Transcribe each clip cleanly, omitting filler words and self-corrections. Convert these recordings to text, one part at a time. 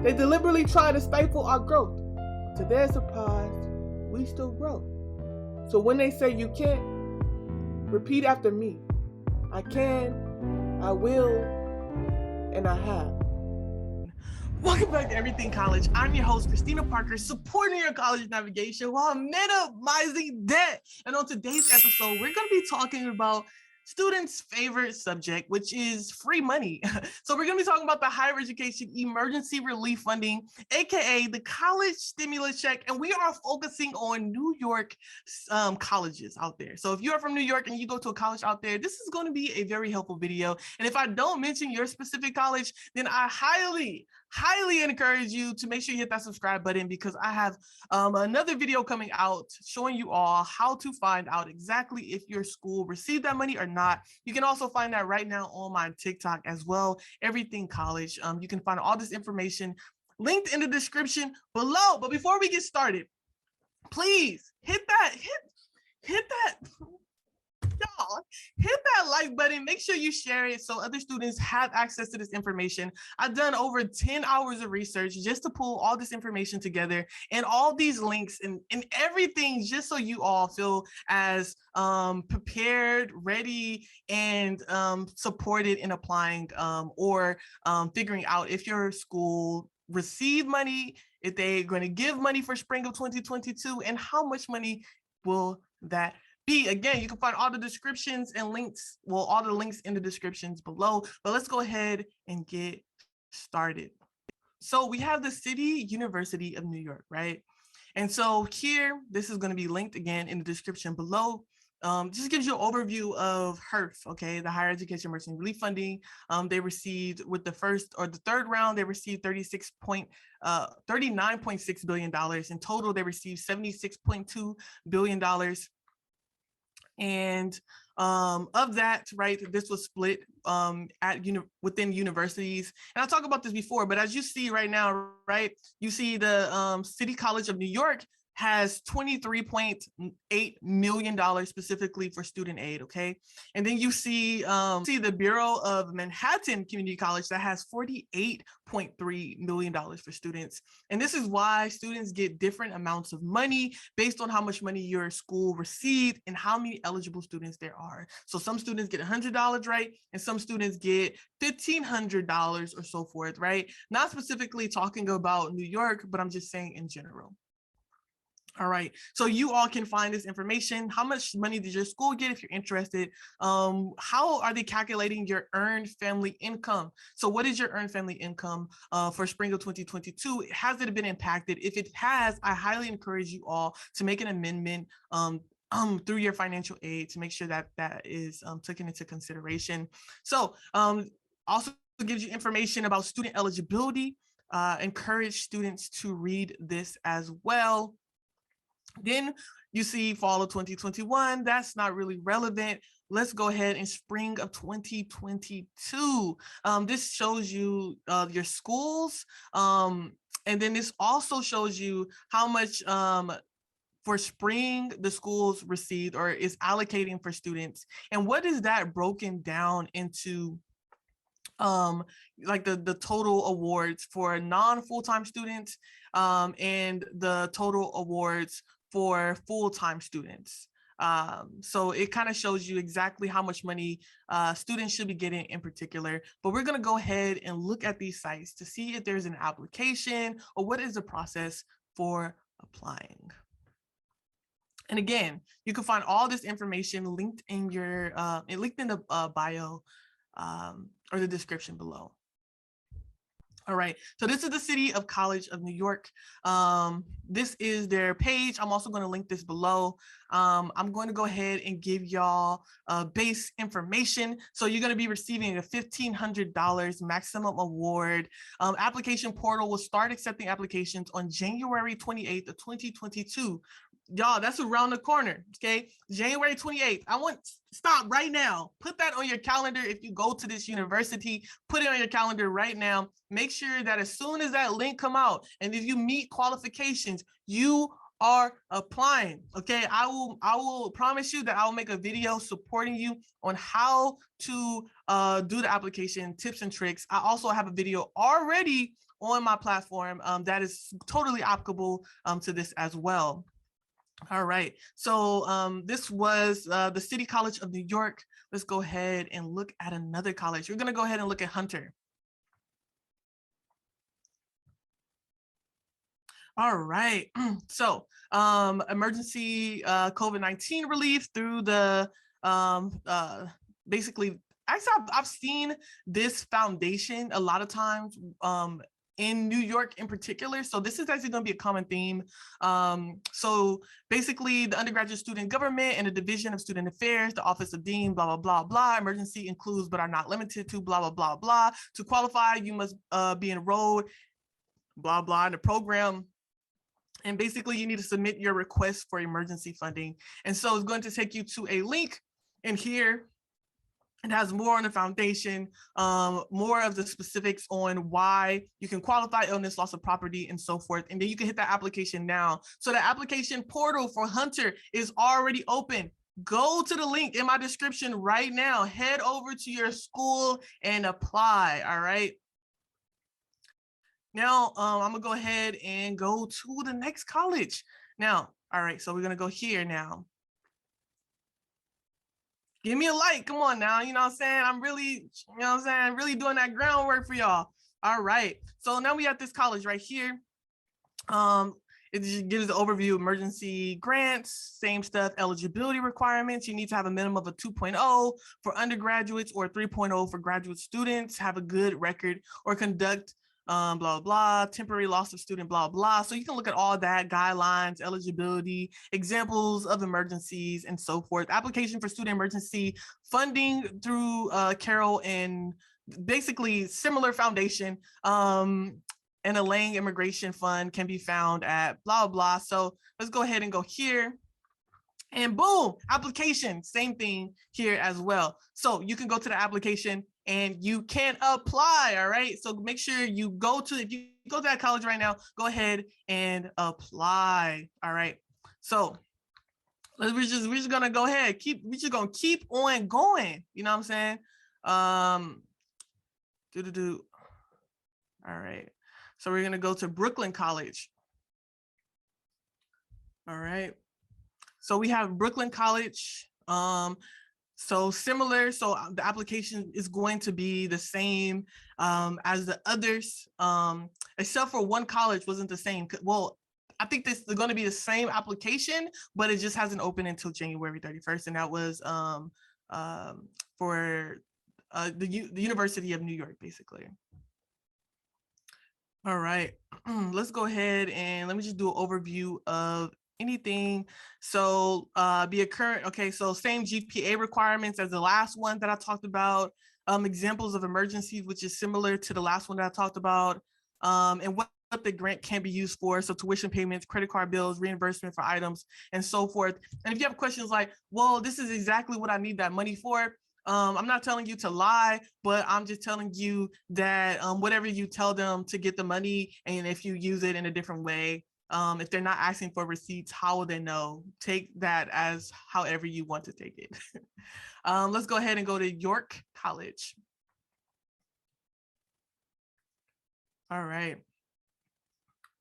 They deliberately try to stifle our growth. To their surprise, we still grow. So when they say you can't, repeat after me. I can, I will, and I have. Welcome back to Everything College. I'm your host, Christina Parker, supporting your college navigation while minimizing debt. And on today's episode, we're going to be talking about students' favorite subject, which is free money. So we're going to be talking about the higher education emergency relief funding, aka the college stimulus check, and we are focusing on New York colleges out there. So if you are from New York and you go to a college out there, this is going to be a very helpful video. And if I don't mention your specific college, then I highly encourage you to make sure you hit that subscribe button, because I have another video coming out showing you all how to find out exactly if your school received that money or not. You can also find that right now on my TikTok as well, Everything College. You can find all this information linked in the description below. But before we get started, please hit that like button. Make sure you share it so other students have access to this information. I've done over 10 hours of research just to pull all this information together and all these links and everything, just so you all feel as prepared, ready, and supported in applying or figuring out if your school received money, if they're going to give money for spring of 2022, and how much money will that be. Again, you can find all the descriptions and links, well, all the links in the descriptions below, but let's go ahead and get started. So we have the City University of New York, right? And so here, this is going to be linked again in the description below. Just gives you an overview of HEERF, okay, the Higher Education Emergency Relief Funding. They received, with the first or the third round, they received $39.6 billion. In total, they received $76.2 billion. And of that, right, this was split within universities. And I'll talk about this before, but as you see right now, right, you see the City College of New York has $23.8 million specifically for student aid, okay? And then you see the Bureau of Manhattan Community College that has $48.3 million for students. And this is why students get different amounts of money based on how much money your school received and how many eligible students there are. So some students get $100, right? And some students get $1,500 or so forth, right? Not specifically talking about New York, but I'm just saying in general. All right, so you all can find this information. How much money did your school get if you're interested? How are they calculating your earned family income? So what is your earned family income for spring of 2022? Has it been impacted? If it has, I highly encourage you all to make an amendment through your financial aid to make sure that that is taken into consideration. So also gives you information about student eligibility. Encourage students to read this as well. Then you see fall of 2021, that's not really relevant. Let's go ahead and spring of 2022. This shows you your schools. And then this also shows you how much for spring the schools received or is allocating for students. And what is that broken down into? Like the total awards for non-full-time students and the total awards for full-time students. So it kind of shows you exactly how much money students should be getting in particular. But we're going to go ahead and look at these sites to see if there's an application or what is the process for applying. And again, you can find all this information linked in your the bio or the description below. All right, so this is the City of College of New York. This is their page. I'm also going to link this below. I'm going to go ahead and give y'all base information. So you're going to be receiving a $1,500 maximum award. Application portal will start accepting applications on January 28th of 2022. Y'all, that's around the corner, okay? January 28th. Stop right now. Put that on your calendar. If you go to this university, put it on your calendar right now. Make sure that as soon as that link come out, and if you meet qualifications, you are applying, okay? I will promise you that I'll make a video supporting you on how to do the application, tips and tricks. I also have a video already on my platform that is totally applicable to this as well. All right, so this was the City College of New York. Let's go ahead and look at another college. We're gonna go ahead and look at Hunter. All right, so emergency COVID-19 relief through the basically, actually I've seen this foundation a lot of times in New York in particular. So this is actually going to be a common theme. So basically the undergraduate student government and the Division of Student Affairs, the Office of Dean, blah, blah, blah, blah. Emergency includes but are not limited to blah, blah, blah, blah. To qualify, you must be enrolled, blah, blah, in the program. And basically you need to submit your request for emergency funding. And so it's going to take you to a link in here. It has more on the foundation, more of the specifics on why you can qualify, illness, loss of property, and so forth. And then you can hit that application now. So the application portal for Hunter is already open. Go to the link in my description right now. Head over to your school and apply, all right? Now, I'm gonna go ahead and go to the next college. Now, all right, so we're gonna go here now. Give me a like, come on now, you know what I'm saying? I'm really, you know what I'm saying, really doing that groundwork for y'all. All right, so now we have this college right here. It just gives the overview of emergency grants, same stuff, eligibility requirements. You need to have a minimum of a 2.0 for undergraduates or 3.0 for graduate students, have a good record or conduct blah, blah, blah, temporary loss of student, blah, blah. So you can look at all that, guidelines, eligibility, examples of emergencies, and so forth. Application for student emergency funding through Carroll and basically similar foundation. And a Lang Immigration Fund can be found at blah, blah. So let's go ahead and go here. And boom, application, same thing here as well. So you can go to the application and you can apply, all right? So make sure you go to, if you go to that college right now, go ahead and apply, all right? So we're just gonna go ahead, we're just gonna keep on going, you know what I'm saying? All right, so we're gonna go to Brooklyn College. All right. So we have Brooklyn College. So similar, so the application is going to be the same as the others, except for one college wasn't the same. Well, I think this is going to be the same application, but it just hasn't opened until January 31st, and that was for the University of New York, basically. All right, let's go ahead and let me just do an overview of anything. So be a current, okay, so same GPA requirements as the last one that I talked about, examples of emergencies, which is similar to the last one that I talked about, and what the grant can be used for. So tuition payments, credit card bills, reimbursement for items, and so forth. And if you have questions like, well, this is exactly what I need that money for, I'm not telling you to lie, but I'm just telling you that whatever you tell them to get the money, and if you use it in a different way, if they're not asking for receipts, how will they know? Take that as however you want to take it. Let's go ahead and go to York College. All right.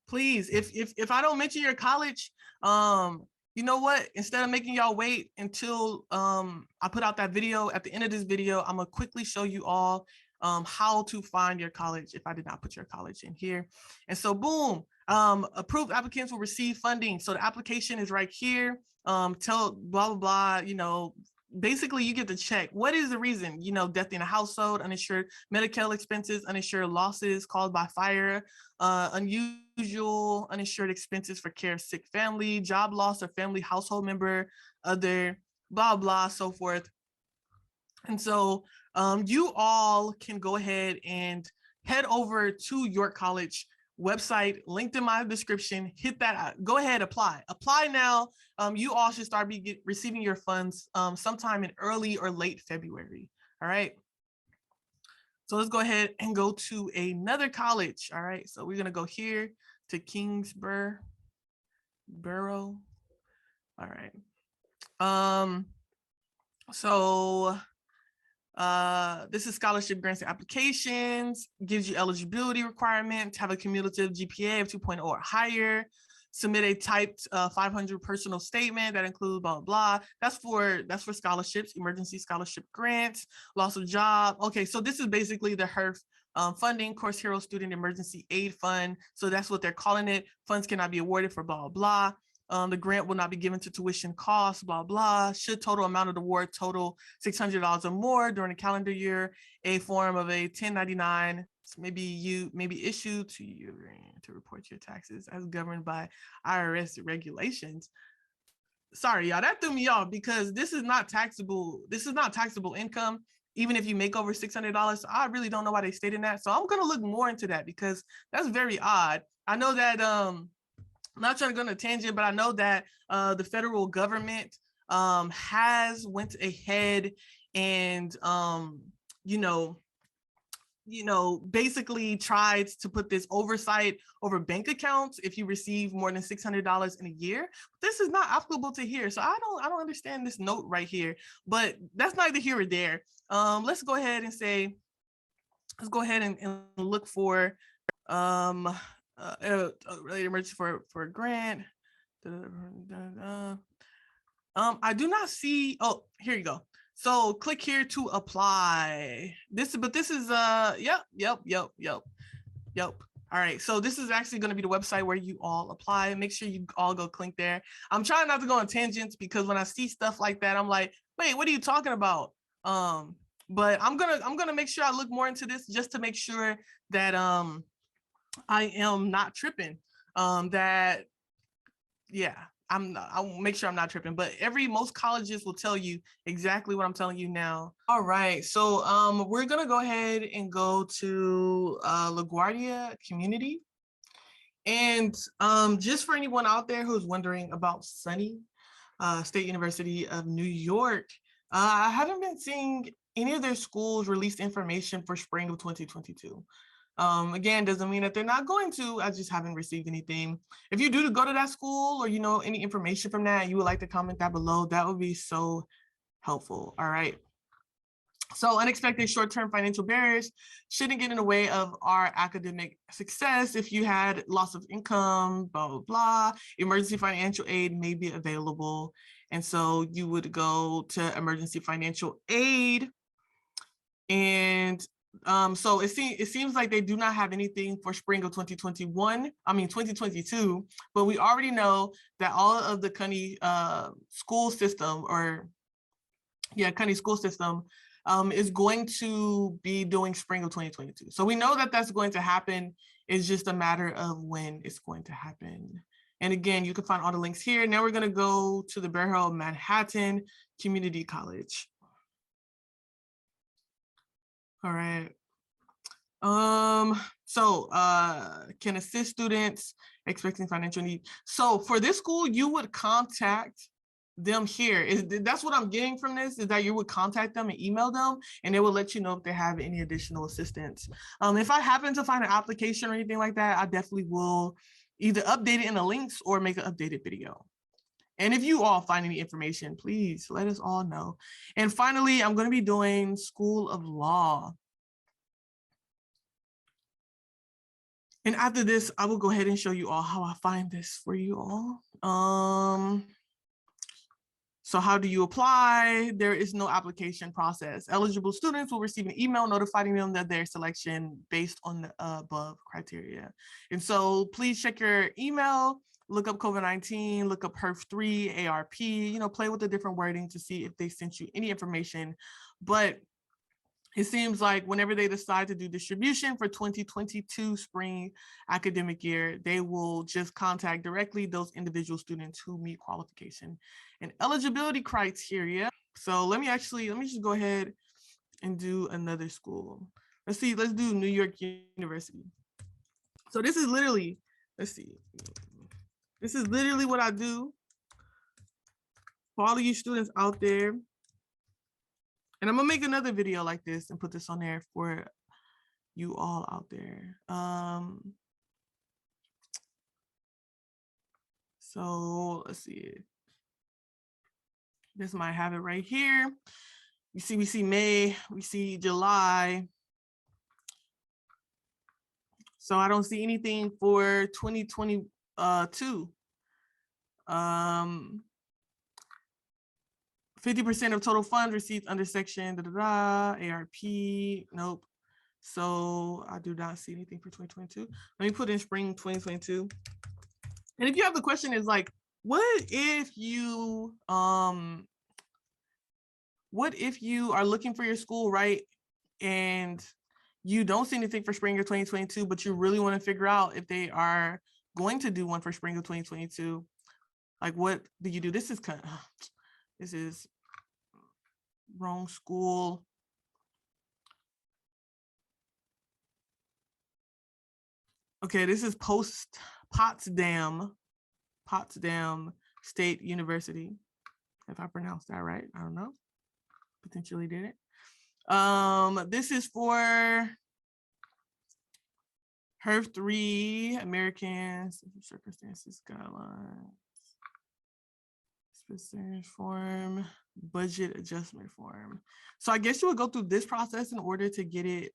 Please, if I don't mention your college, you know what? Instead of making y'all wait until I put out that video, at the end of this video, I'm gonna quickly show you all how to find your college if I did not put your college in here. And so boom, approved applicants will receive funding. So the application is right here. Tell blah, blah, blah, you know, basically you get to check what is the reason, you know, death in a household, uninsured medical expenses, uninsured losses caused by fire, unusual uninsured expenses for care of sick family, job loss or family household member, other blah, blah, so forth. And so you all can go ahead and head over to York College website, linked in my description, hit that, go ahead, apply now. You all should start receiving your funds sometime in early or late February, all right? So let's go ahead and go to another college, all right? So we're gonna go here to Kingsborough, Borough, all right. This is scholarship grants and applications, gives you eligibility requirement, have a cumulative GPA of 2.0 or higher, submit a typed 500 personal statement that includes blah, blah, blah. That's for scholarships, emergency scholarship grants, loss of job. Okay, so this is basically the HEERF funding, Course Hero Student Emergency Aid Fund. So that's what they're calling it. Funds cannot be awarded for blah, blah. The grant will not be given to tuition costs, blah, blah. Should total amount of the award total $600 or more during the calendar year, a form of a 1099 may be issued to you to report your taxes as governed by IRS regulations. Sorry, y'all, that threw me off because this is not taxable. This is not taxable income, even if you make over $600. So I really don't know why they stated that. So I'm going to look more into that because that's very odd. I know that I'm not trying to go on a tangent, but I know that the federal government has went ahead and basically tried to put this oversight over bank accounts if you receive more than $600 in a year. This is not applicable to here, so I don't understand this note right here. But that's neither here or there. Let's go ahead and say, let's go ahead and look for related emergency for a grant. I do not see. Oh, here you go. So click here to apply. This is yep. All right, so this is actually going to be the website where you all apply. Make sure you all go click there. I'm trying not to go on tangents because when I see stuff like that, I'm like, wait, what are you talking about? But I'm gonna make sure I look more into this just to make sure that I am not tripping. That yeah. I'll make sure I'm not tripping, but most colleges will tell you exactly what I'm telling you now. All right, so we're gonna go ahead and go to LaGuardia Community. And just for anyone out there who's wondering about SUNY, State University of New York, I haven't been seeing any of their schools release information for spring of 2022. Again, doesn't mean that they're not going to. I just haven't received anything. If you do go to that school or any information from that, you would like to comment that below, that would be so helpful. All right. So unexpected short-term financial barriers shouldn't get in the way of our academic success. If you had loss of income, blah, blah, blah, emergency financial aid may be available. And so you would go to emergency financial aid. And so it seems like they do not have anything for spring of 2022, but we already know that all of the CUNY school system CUNY school system is going to be doing spring of 2022. So we know that that's going to happen. It's just a matter of when it's going to happen. And again, you can find all the links here. Now we're going to go to the Borough of Manhattan Community College. All right. So can assist students expecting financial need. So for this school, you would contact them here. That's what I'm getting from this, is that you would contact them and email them, and they will let you know if they have any additional assistance. If I happen to find an application or anything like that, I definitely will either update it in the links or make an updated video. And if you all find any information, please let us all know. And finally, I'm going to be doing School of Law. And after this, I will go ahead and show you all how I find this for you all. So how do you apply? There is no application process. Eligible students will receive an email notifying them that their selection based on the above criteria. And so please check your email, look up COVID-19, look up HEERF3, ARP, play with the different wording to see if they sent you any information. But it seems like whenever they decide to do distribution for 2022 spring academic year, they will just contact directly those individual students who meet qualification and eligibility criteria. So let me just go ahead and do another school. Let's do New York University. So this is literally, this is literally what I do for all of you students out there. And I'm gonna make another video like this and put this on there for you all out there. So let's see. This might have it right here. we see May, we see July. So I don't see anything for 2022. 50% of total funds received under section ARP. Nope. So I do not see anything for 2022. Let me put in spring 2022. And if you have the question is like, what if you are looking for your school, right? And you don't see anything for spring of 2022, but you really want to figure out if they are going to do one for spring of 2022. Like, what do you do? This is wrong school. Okay, this is Potsdam State University. If I pronounced that right, I don't know. Potentially did it. This is for HEERF 3, Americans, circumstances, guidelines, specific form, budget adjustment form. So I guess you would go through this process in order to get it.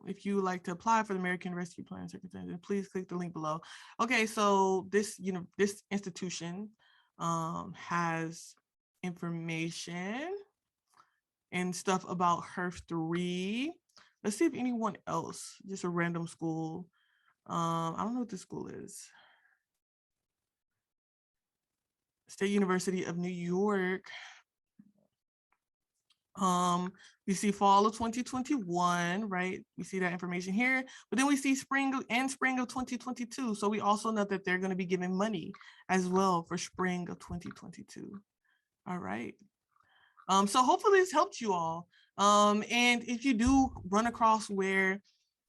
If you would like to apply for the American Rescue Plan circumstances, please click the link below. Okay, so this institution has information and stuff about HEERF 3. Let's see if anyone else, just a random school. I don't know what this school is. State University of New York. We see fall of 2021, right? We see that information here, but then we see spring of 2022. So we also know that they're going to be giving money as well for spring of 2022. All right. So hopefully this helped you all. And if you do run across where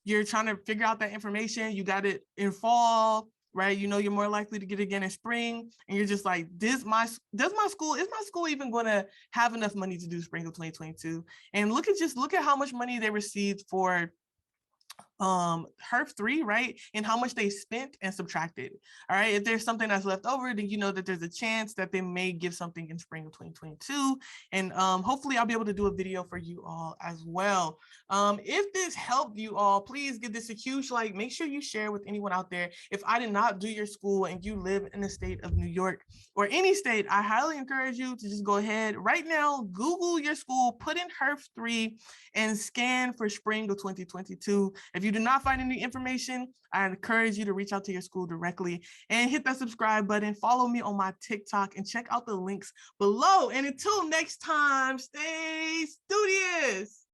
you're trying to figure out that information, you got it in fall, right? You know, you're more likely to get it again in spring, and you're just like, is my school even going to have enough money to do spring of 2022? And look at how much money they received for HEERF 3, right? And how much they spent and subtracted. All right. If there's something that's left over, then you know that there's a chance that they may give something in spring of 2022. And hopefully I'll be able to do a video for you all as well. If this helped you all, please give this a huge like. Make sure you share with anyone out there. If I did not do your school and you live in the state of New York or any state, I highly encourage you to just go ahead right now, Google your school, put in HEERF 3 and scan for spring of 2022. If you do not find any information, I encourage you to reach out to your school directly and hit that subscribe button. Follow me on my TikTok and check out the links below. And until next time, stay studious.